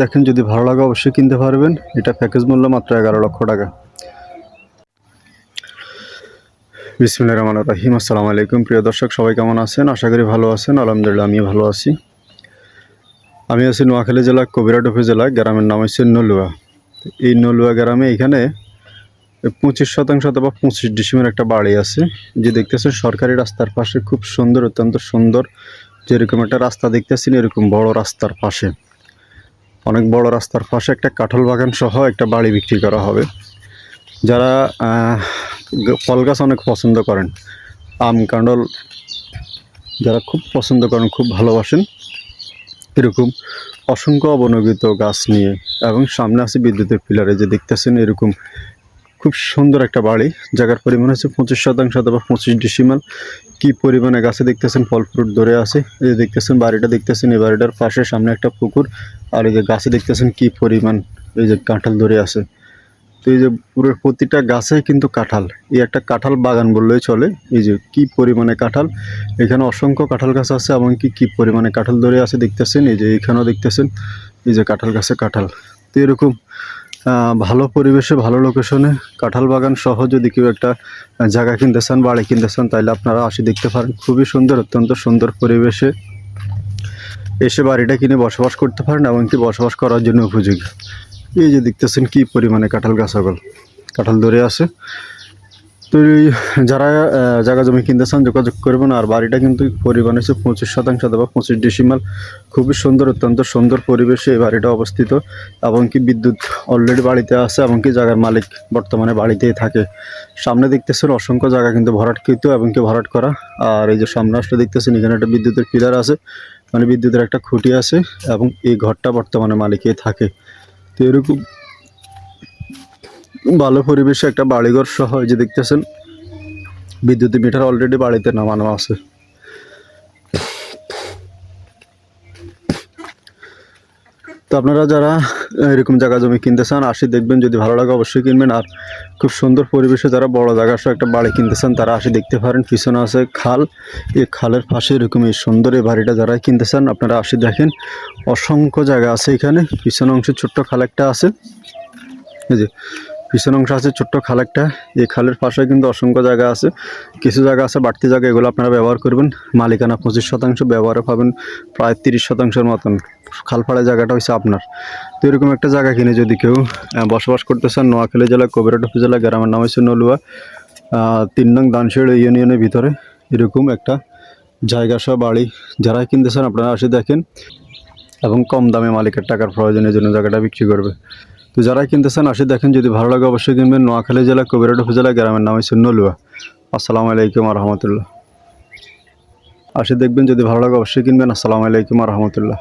দেখেন, যদি ভালো লাগে অবশ্যই কিনতে পারবেন। এটা প্যাকেজ মূল্য মাত্র 11 লক্ষ টাকা। বিসমিল্লাহির রহমানির রহিম। আসসালামু আলাইকুম প্রিয় দর্শক, সবাই কেমন আছেন? আশা করি ভালো আছেন। আলহামদুলিল্লাহ আমি ভালো আছি। আমি আছি নোয়াখালী জেলা কবিরহাট উপজেলা, গ্রামের নাম হচ্ছে নলুয়া। এই নলুয়া গ্রামে এখানে 25% অথবা 25 ডিসিমের একটা বাড়ি আছে, যে দেখতেছেন সরকারি রাস্তার পাশে, খুব সুন্দর, অত্যন্ত সুন্দর। যেরকম একটা রাস্তা দেখতেছেন, এরকম বড় রাস্তার পাশে, অনেক বড় রাস্তার পাশে একটা কাঁঠাল বাগান সহ একটা বাড়ি বিক্রি করা হবে। যারা ফল গাছ অনেক পছন্দ করেন, আম কাঁঠাল যারা খুব পছন্দ করেন, খুব ভালোবাসেন, এরকম অসংখ্য অবনমিত গাছ নিয়ে, এবং সামনে আছে বিদ্যুতের পিলারে, যে দেখতেছেন এরকম খুব সুন্দর একটা বাড়ি। জায়গার পরিমাণ হচ্ছে 25% অথবা 25 ডিসিমাল। কি পরিমাণে গাছে দেখতেছেন ফল ফ্রুট ধরে আছে। এই যে দেখতেছেন বাড়িটা দেখতেছেন, এই বাড়িটার পাশে সামনে একটা পুকুর, আর এই যে গাছে দেখতেছেন কি পরিমাণ এই যে কাঁঠাল ধরে আছে। তো এই যে পুরো প্রতিটা গাছে কিন্তু কাঁঠাল, এই একটা কাঁঠাল বাগান বললেই চলে। এই যে কি পরিমাণে কাঁঠাল, এখানে অসংখ্য কাঁঠাল গাছ আছে, এমনকি কি পরিমাণে কাঁঠাল ধরে আছে দেখতেছেন। এই যে এখানেও দেখতেছেন এই যে কাঁঠাল গাছে কাঁঠাল। তো এরকম ভালো পরিবেশে, ভালো লোকেশনে কাঁঠাল বাগান সহ যদি কেউ একটা জায়গা কিনতে চান, বাড়ি কিনতে চান, তাহলে আপনারা আসি দেখতে পারেন। খুবই সুন্দর, অত্যন্ত সুন্দর পরিবেশে এসে বাড়িটা কিনে বসবাস করতে পারেন, এমনকি বসবাস করার জন্য উপযোগী। এই যে দেখতেছেন কি পরিমাণে কাঁঠাল গাছাগল, কাঁঠাল ধরে আছে। তো যারা জায়গা জমি কিনতে চান যোগাযোগ করবেন। আর বাড়িটা কিন্তু পরিমাণ হচ্ছে 25% অথবা 25 ডিসিমাল। খুবই সুন্দর, অত্যন্ত সুন্দর পরিবেশে এই বাড়িটা অবস্থিত, এমনকি বিদ্যুৎ অলরেডি বাড়িতে আছে, এমনকি জায়গার মালিক বর্তমানে বাড়িতেই থাকে। সামনে দেখতেছেন অসংখ্য জায়গা কিন্তু ভরাটকৃত, এমনকি ভরাট করা। আর এই যে সামনে আসলে দেখতেছেন এখানে একটা বিদ্যুতের পিলার আছে, মানে বিদ্যুতের একটা খুঁটি আছে, এবং এই ঘরটা বর্তমানে মালিকেই থাকে। তো এরকম ভালো পরিবেশে একটা বাড়িঘর সহ যে দেখতেছেন বিদ্যুতের মিটার অলরেডি বাড়িতে নামানো আছে। তো আপনারা যারা এরকম জায়গা জমি কিনতে চান আসি দেখবেন, যদি ভালো লাগে অবশ্যই কিনবেন। আর খুব সুন্দর পরিবেশে যারা বড় জায়গা সহ একটা বাড়ি কিনতে চান তারা আসি দেখতে পারেন। পিছনে আছে খাল, এই খালের পাশে এরকম এই সুন্দর এই বাড়িটা যারা কিনতে চান আপনারা আসি দেখেন। অসংখ্য জায়গা আছে এখানে। পিছনে অংশে ছোট্ট খাল একটা আছে, এই যে পিছন অংশ আছে ছোট্ট খাল একটা। এই খালের পাশে কিন্তু অসংখ্য জায়গা আছে, কিছু জায়গা আছে বাড়তি জায়গা, এগুলো আপনারা ব্যবহার করবেন। মালিকানা 25%, ব্যবহারে পাবেন প্রায় 30%-এর মতন। খালপাড়া জায়গাটা হচ্ছে আপনার। তো এরকম একটা জায়গা কিনে যদি কেউ বসবাস করতে চান, নোয়াখালী জেলা কবিরহাট উপজেলা, গ্রামের নাম হচ্ছে নলুয়া, 3 নং দানশিড় ইউনিয়নের ভিতরে এরকম একটা জায়গা সহ বাড়ি যারা কিনতে চান আপনারা আসে দেখেন, এবং কম দামে মালিকের টাকার প্রয়োজনের জন্য জায়গাটা বিক্রি করবে। তো যারা কিনতে চান আসে দেখেন, যদি ভালো লাগে অবশ্যই কিনবেন। নোয়াখালী জেলা কবিরহাট উপজেলা, গ্রামের নাম হচ্ছে নলুয়া। আসসালামু আলাইকুম রহমতুল্লাহ। আসে দেখবেন, যদি ভালো লাগে অবশ্যই কিনবেন। আসসালামু আলাইকুম রহমতুল্লাহ।